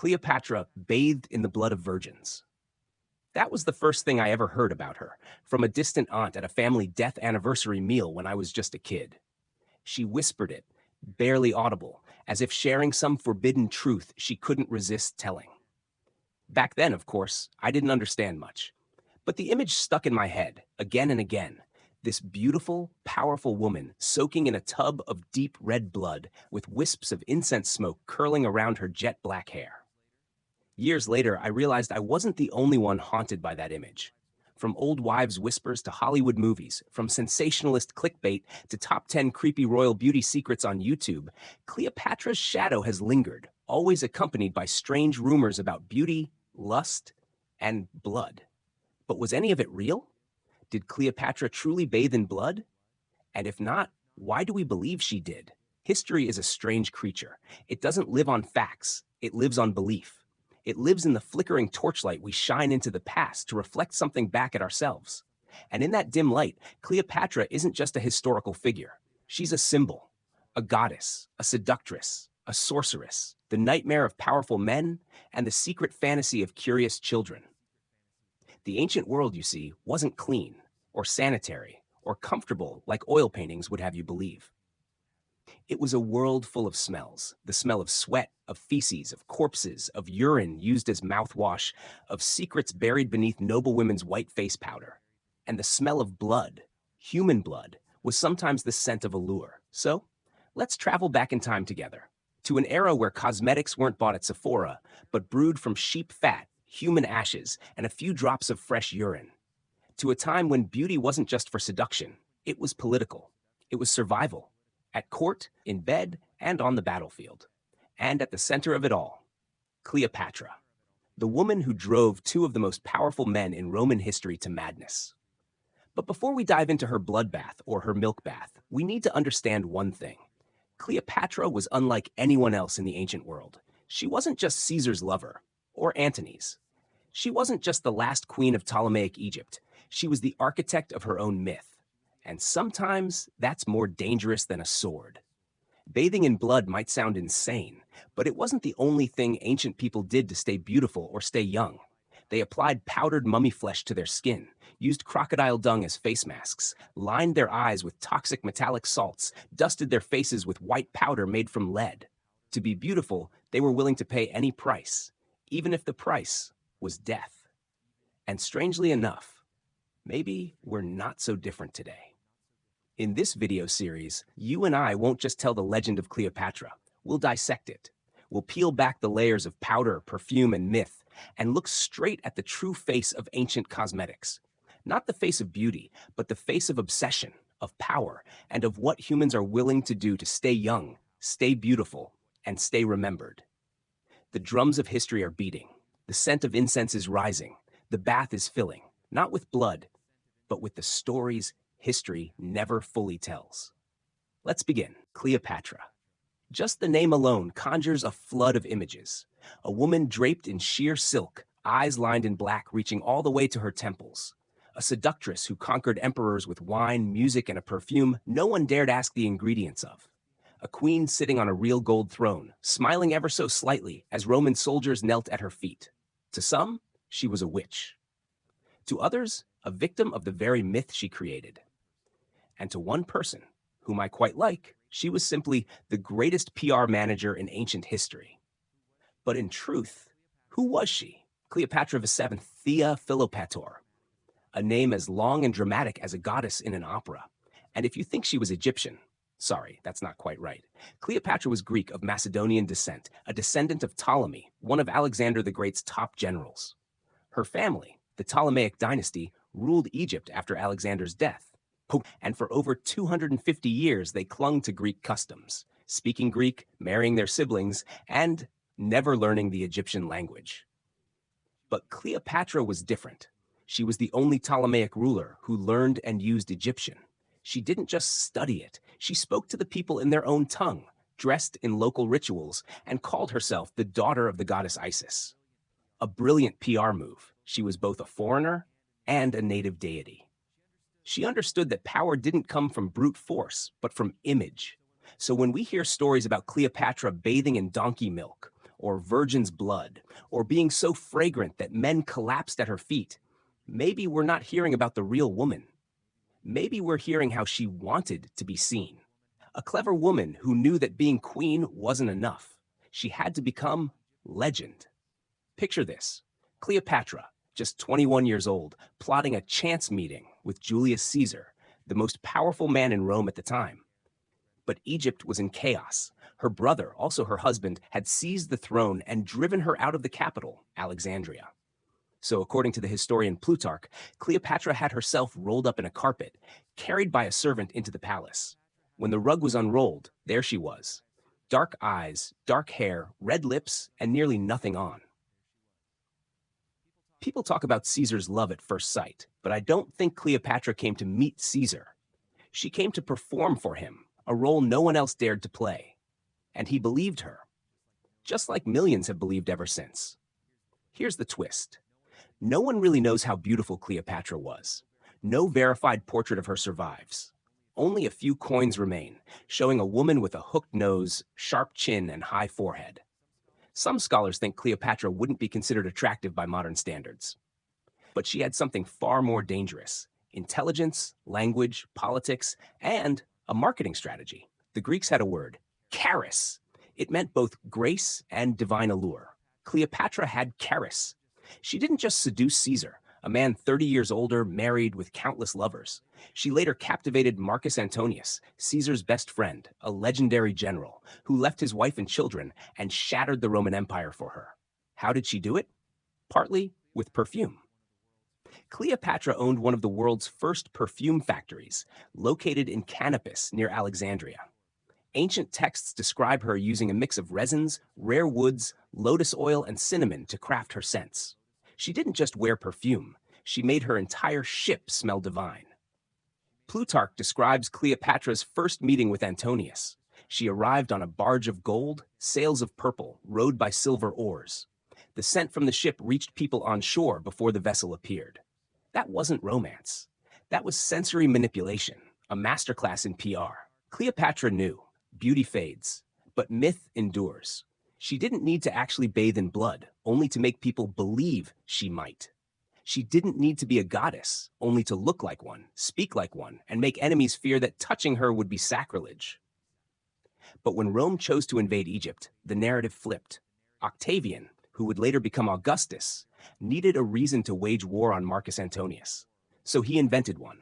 Cleopatra bathed in the blood of virgins. That was the first thing I ever heard about her, from a distant aunt at a family death anniversary meal when I was just a kid. She whispered it, barely audible, as if sharing some forbidden truth she couldn't resist telling. Back then, of course, I didn't understand much. But the image stuck in my head, again and again. This beautiful, powerful woman soaking in a tub of deep red blood, with wisps of incense smoke curling around her jet black hair. Years later, I realized I wasn't the only one haunted by that image. From old wives' whispers to Hollywood movies, from sensationalist clickbait to top 10 creepy royal beauty secrets on YouTube, Cleopatra's shadow has lingered, always accompanied by strange rumors about beauty, lust, and blood. But was any of it real? Did Cleopatra truly bathe in blood? And if not, why do we believe she did? History is a strange creature. It doesn't live on facts, it lives on belief. It lives in the flickering torchlight we shine into the past to reflect something back at ourselves. And in that dim light, Cleopatra isn't just a historical figure. She's a symbol, a goddess, a seductress, a sorceress, the nightmare of powerful men, and the secret fantasy of curious children. The ancient world, you see, wasn't clean, or sanitary, or comfortable like oil paintings would have you believe. It was a world full of smells, the smell of sweat, of feces, of corpses, of urine used as mouthwash, of secrets buried beneath noble women's white face powder. And the smell of blood, human blood, was sometimes the scent of allure. So, let's travel back in time together, to an era where cosmetics weren't bought at Sephora, but brewed from sheep fat, human ashes, and a few drops of fresh urine. To a time when beauty wasn't just for seduction, it was political. It was survival. At court, in bed, and on the battlefield. And at the center of it all, Cleopatra, the woman who drove two of the most powerful men in Roman history to madness. But before we dive into her bloodbath or her milk bath, we need to understand one thing. Cleopatra was unlike anyone else in the ancient world. She wasn't just Caesar's lover, or Antony's. She wasn't just the last queen of Ptolemaic Egypt. She was the architect of her own myth. And sometimes that's more dangerous than a sword. Bathing in blood might sound insane, but it wasn't the only thing ancient people did to stay beautiful or stay young. They applied powdered mummy flesh to their skin, used crocodile dung as face masks, lined their eyes with toxic metallic salts, dusted their faces with white powder made from lead. To be beautiful, they were willing to pay any price, even if the price was death. And strangely enough, maybe we're not so different today. In this video series, you and I won't just tell the legend of Cleopatra. We'll dissect it. We'll peel back the layers of powder, perfume, and myth, and look straight at the true face of ancient cosmetics. Not the face of beauty, but the face of obsession, of power, and of what humans are willing to do to stay young, stay beautiful, and stay remembered. The drums of history are beating. The scent of incense is rising. The bath is filling, not with blood, but with the stories history never fully tells. Let's begin. Cleopatra. Just the name alone conjures a flood of images. A woman draped in sheer silk, eyes lined in black reaching all the way to her temples. A seductress who conquered emperors with wine, music, and a perfume no one dared ask the ingredients of. A queen sitting on a real gold throne, smiling ever so slightly as Roman soldiers knelt at her feet. To some, she was a witch. To others, a victim of the very myth she created. And to one person, whom I quite like, she was simply the greatest PR manager in ancient history. But in truth, who was she? Cleopatra VII Thea Philopator, a name as long and dramatic as a goddess in an opera. And if you think she was Egyptian, sorry, that's not quite right. Cleopatra was Greek of Macedonian descent, a descendant of Ptolemy, one of Alexander the Great's top generals. Her family, the Ptolemaic dynasty, ruled Egypt after Alexander's death. And for over 250 years, they clung to Greek customs, speaking Greek, marrying their siblings, and never learning the Egyptian language. But Cleopatra was different. She was the only Ptolemaic ruler who learned and used Egyptian. She didn't just study it. She spoke to the people in their own tongue, dressed in local rituals, and called herself the daughter of the goddess Isis. A brilliant PR move. She was both a foreigner and a native deity. She understood that power didn't come from brute force, but from image. So when we hear stories about Cleopatra bathing in donkey milk, or virgin's blood, or being so fragrant that men collapsed at her feet, maybe we're not hearing about the real woman. Maybe we're hearing how she wanted to be seen. A clever woman who knew that being queen wasn't enough. She had to become legend. Picture this: Cleopatra, just 21 years old, plotting a chance meeting with Julius Caesar, the most powerful man in Rome at the time. But Egypt was in chaos. Her brother, also her husband, had seized the throne and driven her out of the capital, Alexandria. So, according to the historian Plutarch, Cleopatra had herself rolled up in a carpet, carried by a servant into the palace. When the rug was unrolled, there she was. Dark eyes, dark hair, red lips, and nearly nothing on. People talk about Caesar's love at first sight, but I don't think Cleopatra came to meet Caesar. She came to perform for him, a role no one else dared to play. And he believed her, just like millions have believed ever since. Here's the twist. No one really knows how beautiful Cleopatra was. No verified portrait of her survives. Only a few coins remain, showing a woman with a hooked nose, sharp chin, and high forehead. Some scholars think Cleopatra wouldn't be considered attractive by modern standards. But she had something far more dangerous: intelligence, language, politics, and a marketing strategy. The Greeks had a word, charis. It meant both grace and divine allure. Cleopatra had charis. She didn't just seduce Caesar, a man 30 years older, married, with countless lovers. She later captivated Marcus Antonius, Caesar's best friend, a legendary general, who left his wife and children and shattered the Roman Empire for her. How did she do it? Partly with perfume. Cleopatra owned one of the world's first perfume factories, located in Canopus near Alexandria. Ancient texts describe her using a mix of resins, rare woods, lotus oil, and cinnamon to craft her scents. She didn't just wear perfume, she made her entire ship smell divine. Plutarch describes Cleopatra's first meeting with Antonius. She arrived on a barge of gold, sails of purple, rowed by silver oars. The scent from the ship reached people on shore before the vessel appeared. That wasn't romance. That was sensory manipulation, a masterclass in PR. Cleopatra knew beauty fades, but myth endures. She didn't need to actually bathe in blood, only to make people believe she might. She didn't need to be a goddess, only to look like one, speak like one, and make enemies fear that touching her would be sacrilege. But when Rome chose to invade Egypt, the narrative flipped. Octavian, who would later become Augustus, needed a reason to wage war on Marcus Antonius. So he invented one.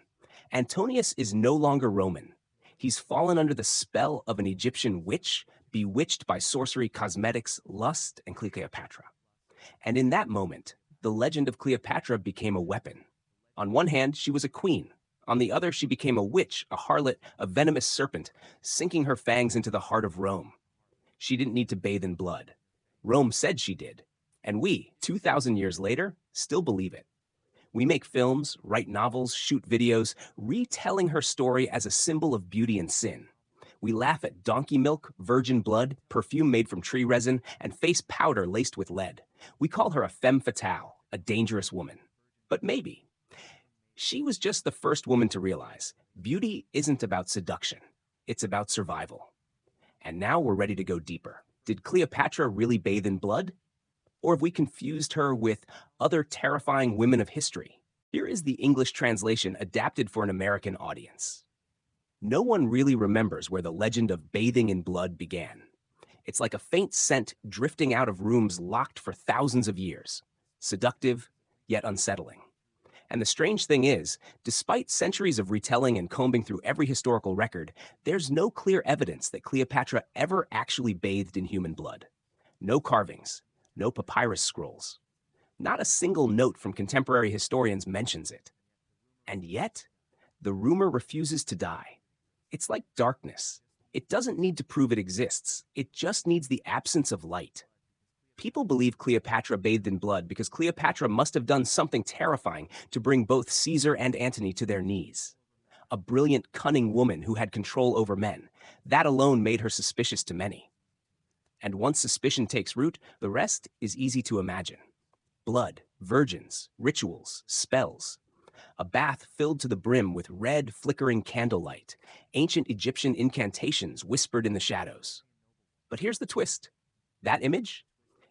Antonius is no longer Roman. He's fallen under the spell of an Egyptian witch, bewitched by sorcery, cosmetics, lust, and Cleopatra. And in that moment, the legend of Cleopatra became a weapon. On one hand, she was a queen. On the other, she became a witch, a harlot, a venomous serpent, sinking her fangs into the heart of Rome. She didn't need to bathe in blood. Rome said she did. And we, 2,000 years later, still believe it. We make films, write novels, shoot videos, retelling her story as a symbol of beauty and sin. We laugh at donkey milk, virgin blood, perfume made from tree resin, and face powder laced with lead. We call her a femme fatale, a dangerous woman. But maybe she was just the first woman to realize beauty isn't about seduction, it's about survival. And now we're ready to go deeper. Did Cleopatra really bathe in blood? Or have we confused her with other terrifying women of history? Here is the English translation adapted for an American audience. No one really remembers where the legend of bathing in blood began. It's like a faint scent drifting out of rooms locked for thousands of years. Seductive, yet unsettling. And the strange thing is, despite centuries of retelling and combing through every historical record, there's no clear evidence that Cleopatra ever actually bathed in human blood. No carvings, no papyrus scrolls. Not a single note from contemporary historians mentions it. And yet, the rumor refuses to die. It's like darkness. It doesn't need to prove it exists. It just needs the absence of light. People believe Cleopatra bathed in blood because Cleopatra must have done something terrifying to bring both Caesar and Antony to their knees. A brilliant, cunning woman who had control over men. That alone made her suspicious to many. And once suspicion takes root, the rest is easy to imagine. Blood, virgins, rituals, spells. A bath filled to the brim with red, flickering candlelight. Ancient Egyptian incantations whispered in the shadows. But here's the twist. That image?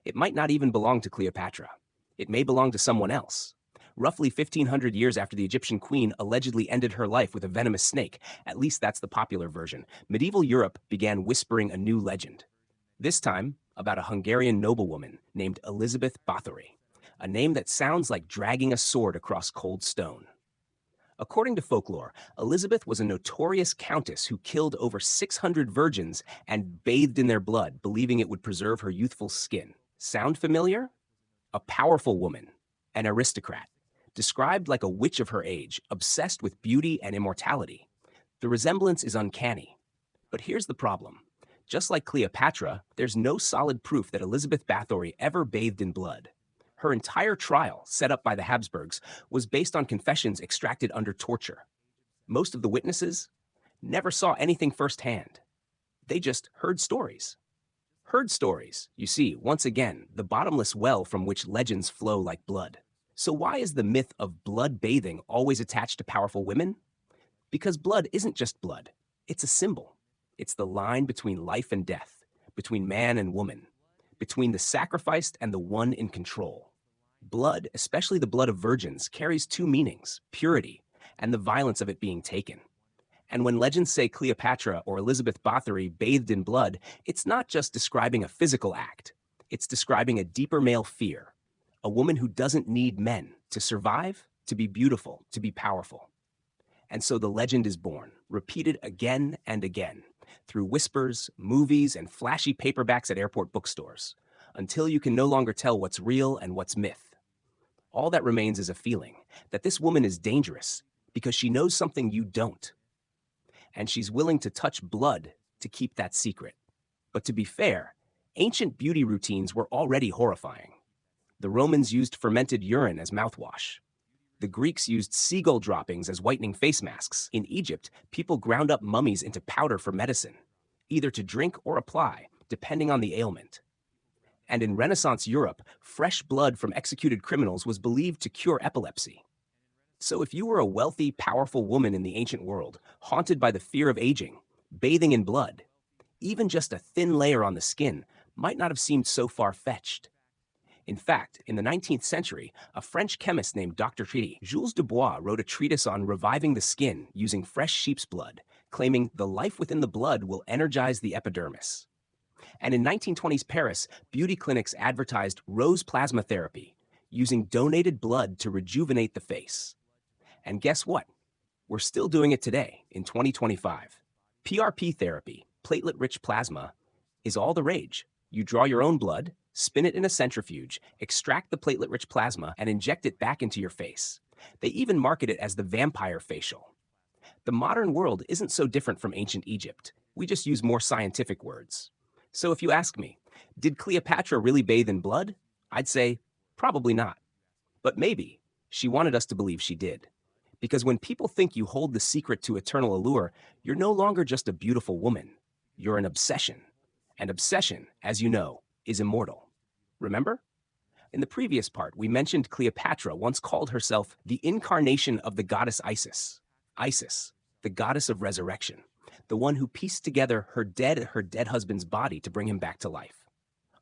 It might not even belong to Cleopatra. It may belong to someone else. Roughly 1500 years after the Egyptian queen allegedly ended her life with a venomous snake, at least that's the popular version, medieval Europe began whispering a new legend. This time, about a Hungarian noblewoman named Elizabeth Bathory, a name that sounds like dragging a sword across cold stone. According to folklore, Elizabeth was a notorious countess who killed over 600 virgins and bathed in their blood, believing it would preserve her youthful skin. Sound familiar? A powerful woman, an aristocrat, described like a witch of her age, obsessed with beauty and immortality. The resemblance is uncanny. But here's the problem. Just like Cleopatra, there's no solid proof that Elizabeth Bathory ever bathed in blood. Her entire trial, set up by the Habsburgs, was based on confessions extracted under torture. Most of the witnesses never saw anything firsthand. They just heard stories. Heard stories, you see, once again, the bottomless well from which legends flow like blood. So why is the myth of blood bathing always attached to powerful women? Because blood isn't just blood, it's a symbol. It's the line between life and death, between man and woman, between the sacrificed and the one in control. Blood, especially the blood of virgins, carries two meanings: purity and the violence of it being taken. And when legends say Cleopatra or Elizabeth Bathory bathed in blood, it's not just describing a physical act. It's describing a deeper male fear. A woman who doesn't need men to survive, to be beautiful, to be powerful. And so the legend is born, repeated again and again, through whispers, movies, and flashy paperbacks at airport bookstores, until you can no longer tell what's real and what's myth. All that remains is a feeling that this woman is dangerous because she knows something you don't. And she's willing to touch blood to keep that secret. But to be fair, ancient beauty routines were already horrifying. The Romans used fermented urine as mouthwash. The Greeks used seagull droppings as whitening face masks. In Egypt, people ground up mummies into powder for medicine, either to drink or apply, depending on the ailment. And in Renaissance Europe, fresh blood from executed criminals was believed to cure epilepsy. So if you were a wealthy, powerful woman in the ancient world, haunted by the fear of aging, bathing in blood, even just a thin layer on the skin might not have seemed so far-fetched. In fact, in the 19th century, a French chemist named Dr. Jules Dubois wrote a treatise on reviving the skin using fresh sheep's blood, claiming the life within the blood will energize the epidermis. And in 1920s Paris, beauty clinics advertised rose plasma therapy, using donated blood to rejuvenate the face. And guess what? We're still doing it today, in 2025. PRP therapy, platelet-rich plasma, is all the rage. You draw your own blood, spin it in a centrifuge, extract the platelet-rich plasma, and inject it back into your face. They even market it as the vampire facial. The modern world isn't so different from ancient Egypt. We just use more scientific words. So if you ask me, did Cleopatra really bathe in blood? I'd say, probably not. But maybe she wanted us to believe she did. Because when people think you hold the secret to eternal allure, you're no longer just a beautiful woman. You're an obsession. And obsession, as you know, is immortal. Remember? In the previous part, we mentioned Cleopatra once called herself the incarnation of the goddess Isis. Isis, the goddess of resurrection, the one who pieced together her dead husband's body to bring him back to life.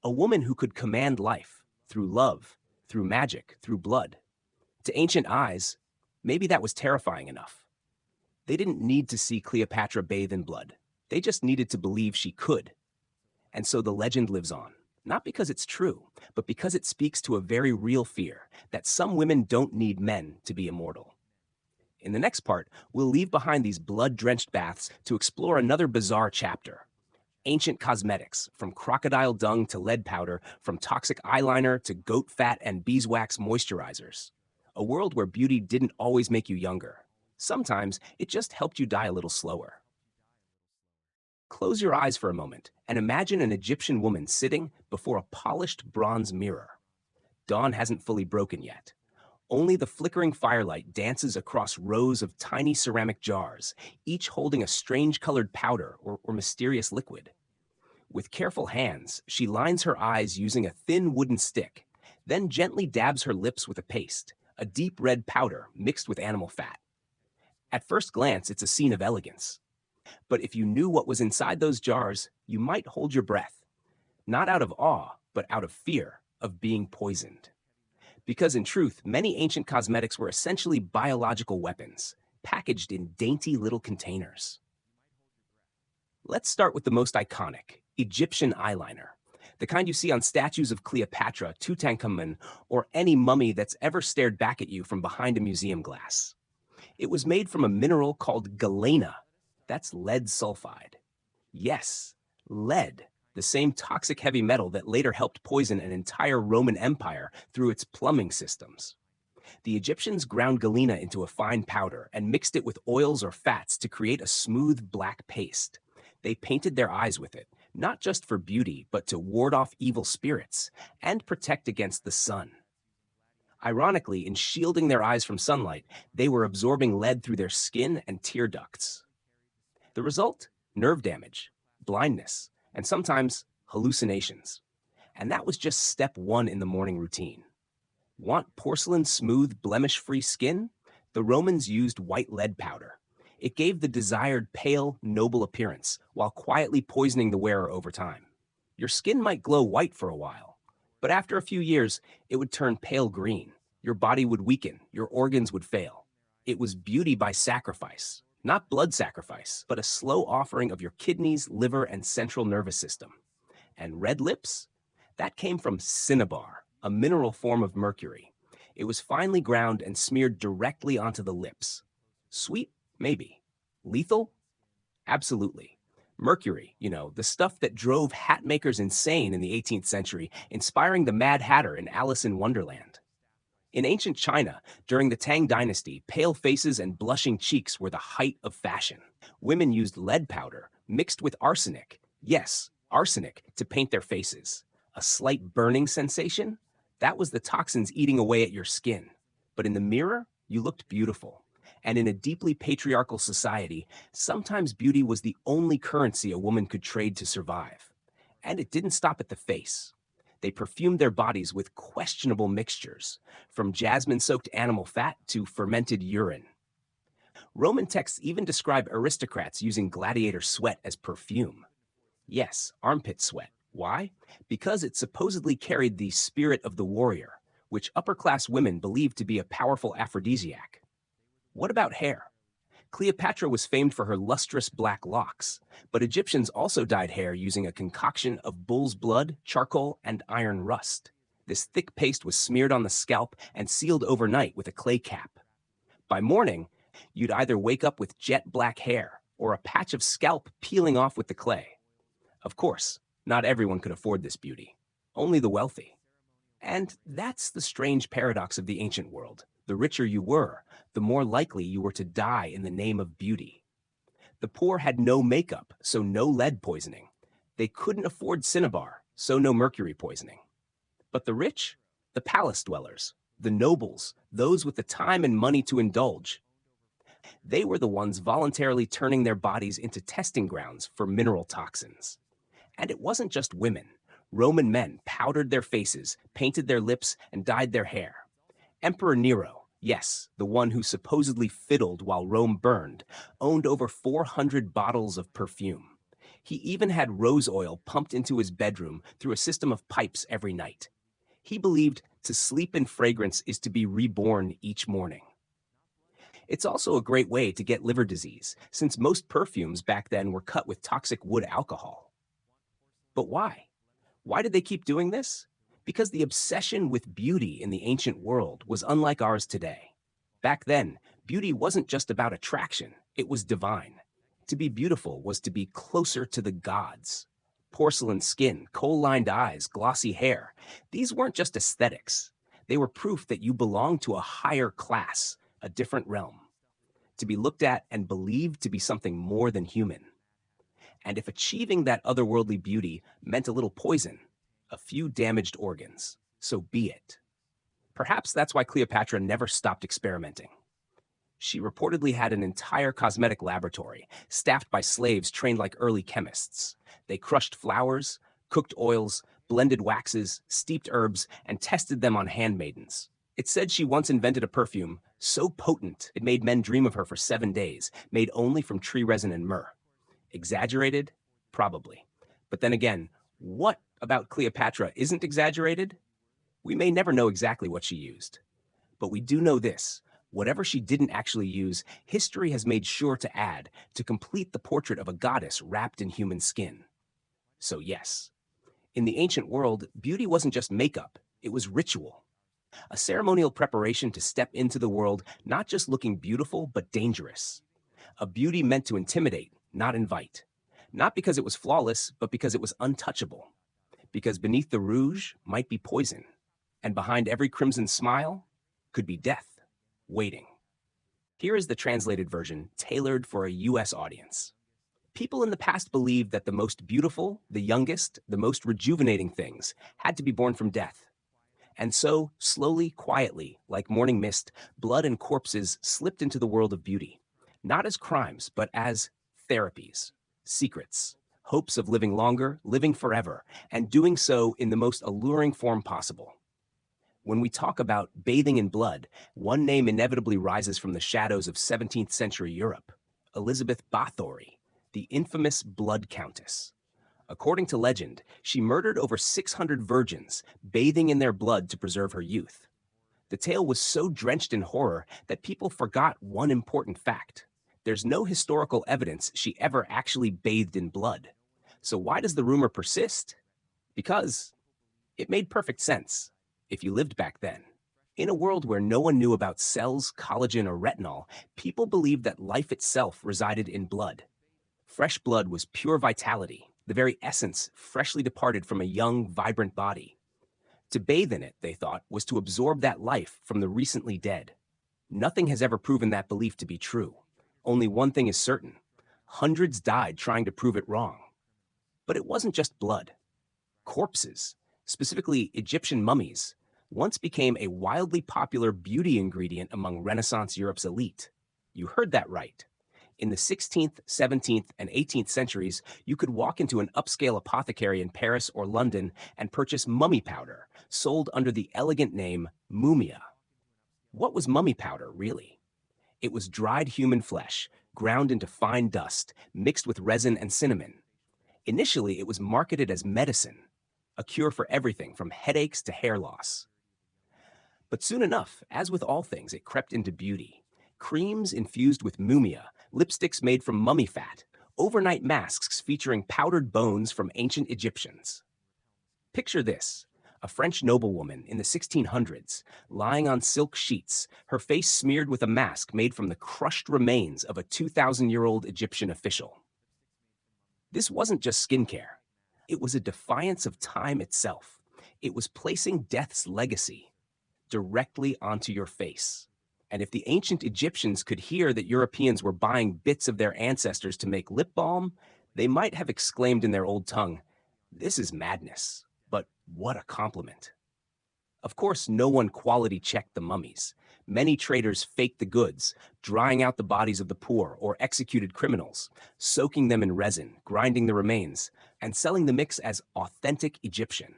A woman who could command life through love, through magic, through blood. To ancient eyes, maybe that was terrifying enough. They didn't need to see Cleopatra bathe in blood. They just needed to believe she could. And so the legend lives on, not because it's true, but because it speaks to a very real fear that some women don't need men to be immortal. In the next part, we'll leave behind these blood-drenched baths to explore another bizarre chapter. Ancient cosmetics, from crocodile dung to lead powder, from toxic eyeliner to goat fat and beeswax moisturizers. A world where beauty didn't always make you younger. Sometimes it just helped you die a little slower. Close your eyes for a moment and imagine an Egyptian woman sitting before a polished bronze mirror. Dawn hasn't fully broken yet. Only the flickering firelight dances across rows of tiny ceramic jars, each holding a strange-colored powder or mysterious liquid. With careful hands, she lines her eyes using a thin wooden stick, then gently dabs her lips with a paste, a deep red powder mixed with animal fat. At first glance, it's a scene of elegance. But if you knew what was inside those jars, you might hold your breath. Not out of awe, but out of fear of being poisoned. Because in truth, many ancient cosmetics were essentially biological weapons, packaged in dainty little containers. Let's start with the most iconic, Egyptian eyeliner, the kind you see on statues of Cleopatra, Tutankhamun, or any mummy that's ever stared back at you from behind a museum glass. It was made from a mineral called galena. That's lead sulfide. Yes, lead, the same toxic heavy metal that later helped poison an entire Roman Empire through its plumbing systems. The Egyptians ground galena into a fine powder and mixed it with oils or fats to create a smooth black paste. They painted their eyes with it, not just for beauty, but to ward off evil spirits and protect against the sun. Ironically, in shielding their eyes from sunlight, they were absorbing lead through their skin and tear ducts. The result? Nerve damage, blindness, and sometimes hallucinations. And that was just step one in the morning routine. Want porcelain smooth, blemish-free skin? The Romans used white lead powder. It gave the desired pale, noble appearance, while quietly poisoning the wearer over time. Your skin might glow white for a while, but after a few years, it would turn pale green. Your body would weaken, your organs would fail. It was beauty by sacrifice, not blood sacrifice, but a slow offering of your kidneys, liver, and central nervous system. And red lips? That came from cinnabar, a mineral form of mercury. It was finely ground and smeared directly onto the lips. Sweet? Maybe. Lethal? Absolutely. Mercury, the stuff that drove hat makers insane in the 18th century, inspiring the Mad Hatter in Alice in Wonderland. In ancient China, during the Tang Dynasty, pale faces and blushing cheeks were the height of fashion. Women used lead powder mixed with arsenic, yes, arsenic, to paint their faces. A slight burning sensation? That was the toxins eating away at your skin. But in the mirror, you looked beautiful. And in a deeply patriarchal society, sometimes beauty was the only currency a woman could trade to survive. And it didn't stop at the face. They perfumed their bodies with questionable mixtures, from jasmine-soaked animal fat to fermented urine. Roman texts even describe aristocrats using gladiator sweat as perfume. Yes, armpit sweat. Why? Because it supposedly carried the spirit of the warrior, which upper-class women believed to be a powerful aphrodisiac. What about hair? Cleopatra was famed for her lustrous black locks, but Egyptians also dyed hair using a concoction of bull's blood, charcoal, and iron rust. This thick paste was smeared on the scalp and sealed overnight with a clay cap. By morning, you'd either wake up with jet black hair or a patch of scalp peeling off with the clay. Of course, not everyone could afford this beauty, only the wealthy. And that's the strange paradox of the ancient world. The richer you were, the more likely you were to die in the name of beauty. The poor had no makeup, so no lead poisoning. They couldn't afford cinnabar, so no mercury poisoning. But the rich? The palace dwellers, the nobles, those with the time and money to indulge. They were the ones voluntarily turning their bodies into testing grounds for mineral toxins. And it wasn't just women. Roman men powdered their faces, painted their lips, and dyed their hair. Emperor Nero, yes, the one who supposedly fiddled while Rome burned, owned over 400 bottles of perfume. He even had rose oil pumped into his bedroom through a system of pipes every night. He believed to sleep in fragrance is to be reborn each morning. It's also a great way to get liver disease, since most perfumes back then were cut with toxic wood alcohol. But why? Why did they keep doing this? Because the obsession with beauty in the ancient world was unlike ours today. Back then, beauty wasn't just about attraction, it was divine. To be beautiful was to be closer to the gods. Porcelain skin, kohl-lined eyes, glossy hair. These weren't just aesthetics. They were proof that you belonged to a higher class, a different realm. To be looked at and believed to be something more than human. And if achieving that otherworldly beauty meant a little poison, a few damaged organs, so be it. Perhaps that's why Cleopatra never stopped experimenting. She reportedly had an entire cosmetic laboratory, staffed by slaves trained like early chemists. They crushed flowers, cooked oils, blended waxes, steeped herbs, and tested them on handmaidens. It's said she once invented a perfume so potent it made men dream of her for 7 days, made only from tree resin and myrrh. Exaggerated? Probably. But then again, what about Cleopatra isn't exaggerated? We may never know exactly what she used, but we do know this. Whatever she didn't actually use, history has made sure to add to complete the portrait of a goddess wrapped in human skin. So yes, in the ancient world, beauty wasn't just makeup, it was ritual. A ceremonial preparation to step into the world not just looking beautiful, but dangerous. A beauty meant to intimidate, not invite. Not because it was flawless, but because it was untouchable. Because beneath the rouge might be poison, and behind every crimson smile could be death, waiting. Here is the translated version, tailored for a US audience. People in the past believed that the most beautiful, the youngest, the most rejuvenating things had to be born from death. And so, slowly, quietly, like morning mist, blood and corpses slipped into the world of beauty, not as crimes, but as therapies, secrets, hopes of living longer, living forever, and doing so in the most alluring form possible. When we talk about bathing in blood, one name inevitably rises from the shadows of 17th century Europe, Elizabeth Bathory, the infamous Blood Countess. According to legend, she murdered over 600 virgins, bathing in their blood to preserve her youth. The tale was so drenched in horror that people forgot one important fact. There's no historical evidence she ever actually bathed in blood. So why does the rumor persist? Because it made perfect sense if you lived back then. In a world where no one knew about cells, collagen, or retinol, people believed that life itself resided in blood. Fresh blood was pure vitality, the very essence freshly departed from a young, vibrant body. To bathe in it, they thought, was to absorb that life from the recently dead. Nothing has ever proven that belief to be true. Only one thing is certain. Hundreds died trying to prove it wrong. But it wasn't just blood. Corpses, specifically Egyptian mummies, once became a wildly popular beauty ingredient among Renaissance Europe's elite. You heard that right. In the 16th, 17th, and 18th centuries, you could walk into an upscale apothecary in Paris or London and purchase mummy powder, sold under the elegant name mumia. What was mummy powder, really? It was dried human flesh, ground into fine dust, mixed with resin and cinnamon. Initially, it was marketed as medicine, a cure for everything from headaches to hair loss. But soon enough, as with all things, it crept into beauty. Creams infused with mumia, lipsticks made from mummy fat, overnight masks featuring powdered bones from ancient Egyptians. Picture this: a French noblewoman in the 1600s, lying on silk sheets, her face smeared with a mask made from the crushed remains of a 2,000-year-old Egyptian official. This wasn't just skincare. It was a defiance of time itself. It was placing death's legacy directly onto your face. And if the ancient Egyptians could hear that Europeans were buying bits of their ancestors to make lip balm, they might have exclaimed in their old tongue, "This is madness, but what a compliment." Of course, no one quality checked the mummies. Many traders faked the goods, drying out the bodies of the poor or executed criminals, soaking them in resin, grinding the remains, and selling the mix as authentic Egyptian.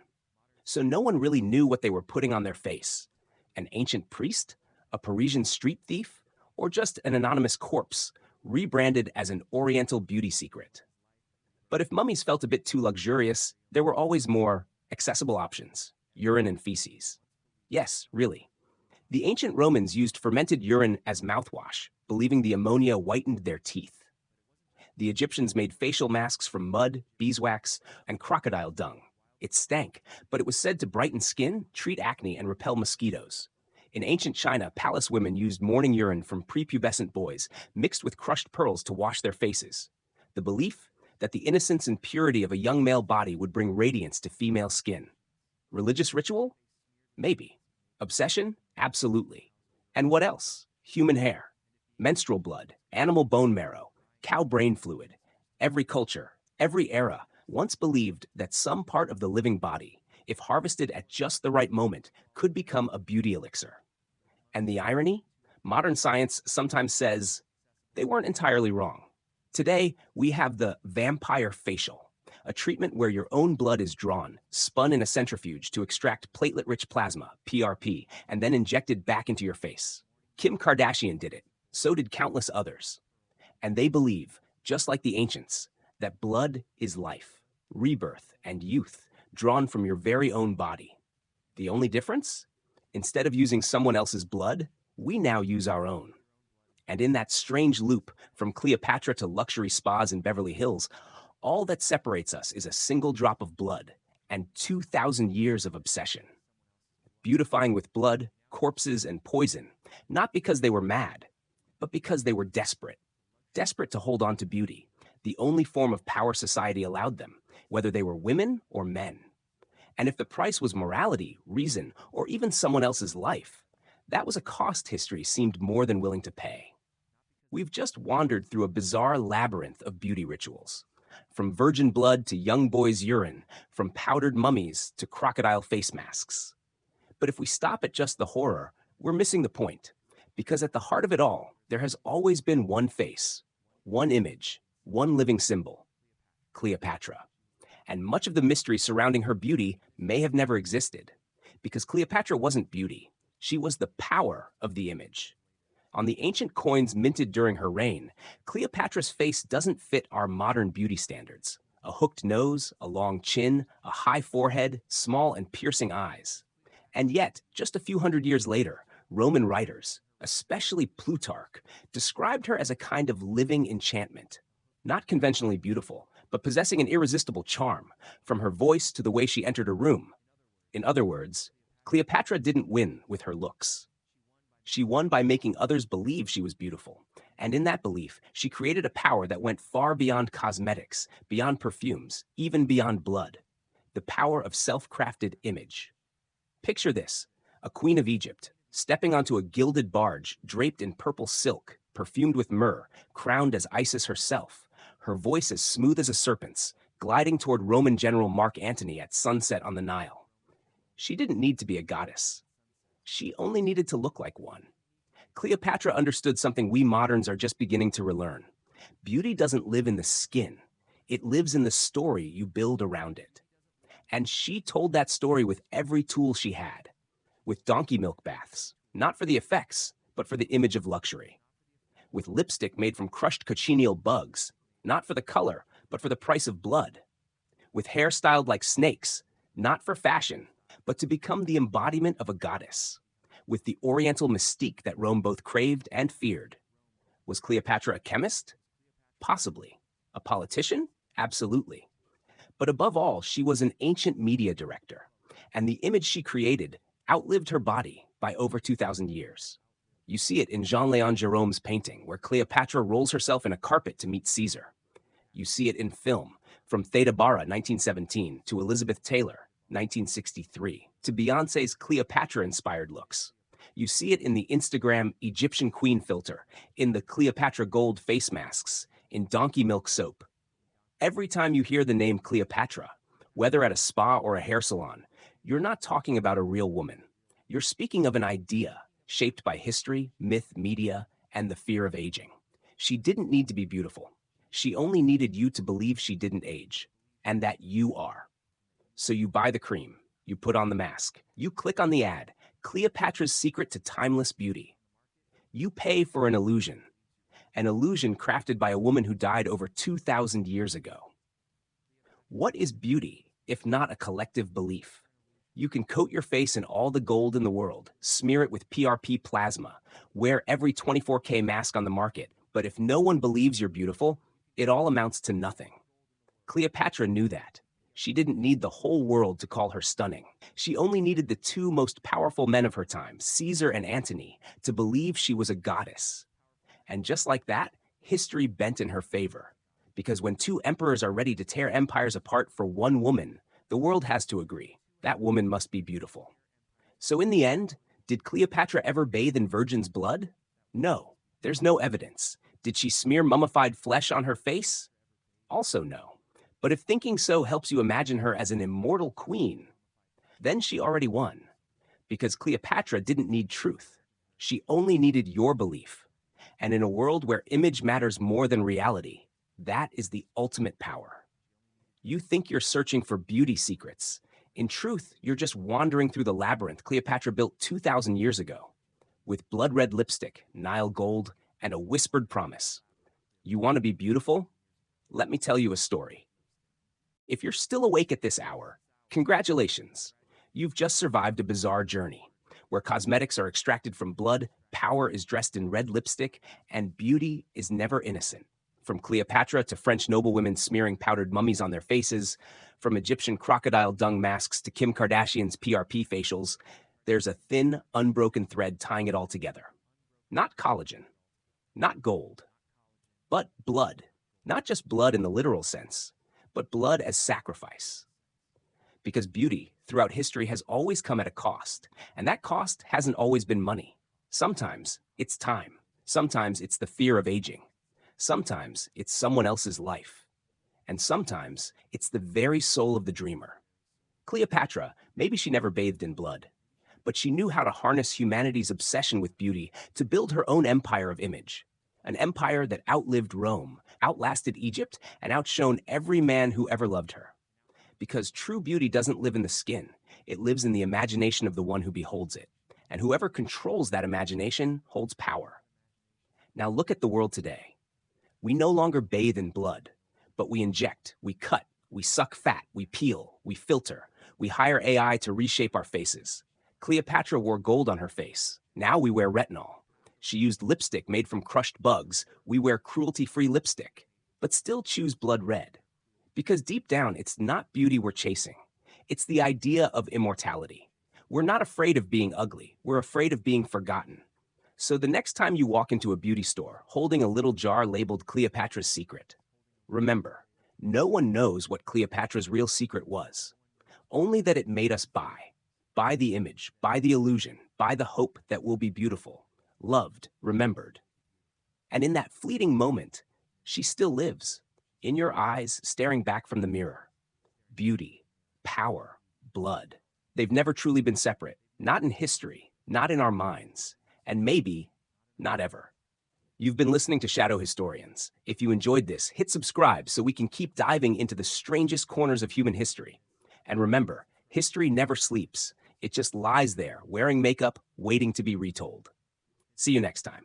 So no one really knew what they were putting on their face. An ancient priest? A Parisian street thief? Or just an anonymous corpse, rebranded as an Oriental beauty secret? But if mummies felt a bit too luxurious, there were always more accessible options: urine and feces. Yes, really. The ancient Romans used fermented urine as mouthwash, believing the ammonia whitened their teeth. The Egyptians made facial masks from mud, beeswax, and crocodile dung. It stank, but it was said to brighten skin, treat acne, and repel mosquitoes. In ancient China, palace women used morning urine from prepubescent boys, mixed with crushed pearls to wash their faces. The belief that the innocence and purity of a young male body would bring radiance to female skin. Religious ritual? Maybe. Obsession? Absolutely. And what else? Human hair, menstrual blood, animal bone marrow, cow brain fluid. Every culture, every era, once believed that some part of the living body, if harvested at just the right moment, could become a beauty elixir. And the irony? Modern science sometimes says they weren't entirely wrong. Today, we have the vampire facial, a treatment where your own blood is drawn, spun in a centrifuge to extract platelet-rich plasma, PRP, and then injected back into your face. Kim Kardashian did it. So did countless others. And they believe, just like the ancients, that blood is life, rebirth, and youth, drawn from your very own body. The only difference? Instead of using someone else's blood, we now use our own. And in that strange loop, from Cleopatra to luxury spas in Beverly Hills, all that separates us is a single drop of blood and 2,000 years of obsession. Beautifying with blood, corpses, and poison, not because they were mad, but because they were desperate. Desperate to hold on to beauty, the only form of power society allowed them, whether they were women or men. And if the price was morality, reason, or even someone else's life, that was a cost history seemed more than willing to pay. We've just wandered through a bizarre labyrinth of beauty rituals. From virgin blood to young boys' urine, from powdered mummies to crocodile face masks. But if we stop at just the horror, we're missing the point. Because at the heart of it all, there has always been one face, one image, one living symbol: Cleopatra. And much of the mystery surrounding her beauty may have never existed. Because Cleopatra wasn't beauty, she was the power of the image. On the ancient coins minted during her reign, Cleopatra's face doesn't fit our modern beauty standards. A hooked nose, a long chin, a high forehead, small and piercing eyes. And yet, just a few hundred years later, Roman writers, especially Plutarch, described her as a kind of living enchantment. Not conventionally beautiful, but possessing an irresistible charm, from her voice to the way she entered a room. In other words, Cleopatra didn't win with her looks. She won by making others believe she was beautiful. And in that belief, she created a power that went far beyond cosmetics, beyond perfumes, even beyond blood. The power of self-crafted image. Picture this: a queen of Egypt, stepping onto a gilded barge draped in purple silk, perfumed with myrrh, crowned as Isis herself, her voice as smooth as a serpent's, gliding toward Roman general Mark Antony at sunset on the Nile. She didn't need to be a goddess. She only needed to look like one. Cleopatra understood something we moderns are just beginning to relearn. Beauty doesn't live in the skin. It lives in the story you build around it. And she told that story with every tool she had. With donkey milk baths, not for the effects, but for the image of luxury. With lipstick made from crushed cochineal bugs, not for the color, but for the price of blood. With hair styled like snakes, not for fashion, but to become the embodiment of a goddess. With the oriental mystique that Rome both craved and feared. Was Cleopatra a chemist? Possibly. A politician? Absolutely. But above all, she was an ancient media director, and the image she created outlived her body by over 2,000 years. You see it in Jean-Léon Gérôme's painting, where Cleopatra rolls herself in a carpet to meet Caesar. You see it in film, from Theda Bara, 1917, to Elizabeth Taylor, 1963, to Beyoncé's Cleopatra-inspired looks. You see it in the Instagram Egyptian queen filter, in the Cleopatra gold face masks, in donkey milk soap. Every time you hear the name Cleopatra, whether at a spa or a hair salon, you're not talking about a real woman. You're speaking of an idea shaped by history, myth, media, and the fear of aging. She didn't need to be beautiful. She only needed you to believe she didn't age, and that you are. So you buy the cream, you put on the mask, you click on the ad, Cleopatra's secret to timeless beauty. You pay for an illusion crafted by a woman who died over 2,000 years ago. What is beauty if not a collective belief? You can coat your face in all the gold in the world, smear it with PRP plasma, wear every 24K mask on the market, but if no one believes you're beautiful, it all amounts to nothing. Cleopatra knew that. She didn't need the whole world to call her stunning. She only needed the two most powerful men of her time, Caesar and Antony, to believe she was a goddess. And just like that, history bent in her favor. Because when two emperors are ready to tear empires apart for one woman, the world has to agree. That woman must be beautiful. So in the end, did Cleopatra ever bathe in virgin's blood? No, there's no evidence. Did she smear mummified flesh on her face? Also no. But if thinking so helps you imagine her as an immortal queen, then she already won. Because Cleopatra didn't need truth. She only needed your belief. And in a world where image matters more than reality, that is the ultimate power. You think you're searching for beauty secrets. In truth, you're just wandering through the labyrinth Cleopatra built 2,000 years ago, with blood-red lipstick, Nile gold, and a whispered promise. You want to be beautiful? Let me tell you a story. If you're still awake at this hour, Congratulations! You've just survived a bizarre journey where cosmetics are extracted from blood, power is dressed in red lipstick, and beauty is never innocent. From Cleopatra to French noblewomen smearing powdered mummies on their faces, from Egyptian crocodile dung masks to Kim Kardashian's PRP facials, there's a thin, unbroken thread tying it all together. Not collagen, not gold, but blood. Not just blood in the literal sense, but blood as sacrifice. Because beauty throughout history has always come at a cost, and that cost hasn't always been money. Sometimes it's time. Sometimes it's the fear of aging. Sometimes it's someone else's life. And sometimes it's the very soul of the dreamer. Cleopatra, maybe she never bathed in blood, but she knew how to harness humanity's obsession with beauty to build her own empire of image. An empire that outlived Rome, outlasted Egypt, and outshone every man who ever loved her. Because true beauty doesn't live in the skin, it lives in the imagination of the one who beholds it. And whoever controls that imagination holds power. Now look at the world today. We no longer bathe in blood, but we inject, we cut, we suck fat, we peel, we filter, we hire AI to reshape our faces. Cleopatra wore gold on her face. Now we wear retinol. She used lipstick made from crushed bugs. We wear cruelty-free lipstick, but still choose blood red. Because deep down, it's not beauty we're chasing. It's the idea of immortality. We're not afraid of being ugly. We're afraid of being forgotten. So the next time you walk into a beauty store holding a little jar labeled Cleopatra's Secret, remember, no one knows what Cleopatra's real secret was. Only that it made us buy. Buy the image, buy the illusion, buy the hope that we'll be beautiful, loved, remembered. And in that fleeting moment, she still lives. In your eyes, staring back from the mirror. Beauty, power, blood. They've never truly been separate. Not in history, not in our minds, and maybe not ever. You've been listening to Shadow Historians. If you enjoyed this, hit subscribe so we can keep diving into the strangest corners of human history. And remember, history never sleeps. It just lies there, wearing makeup, waiting to be retold. See you next time.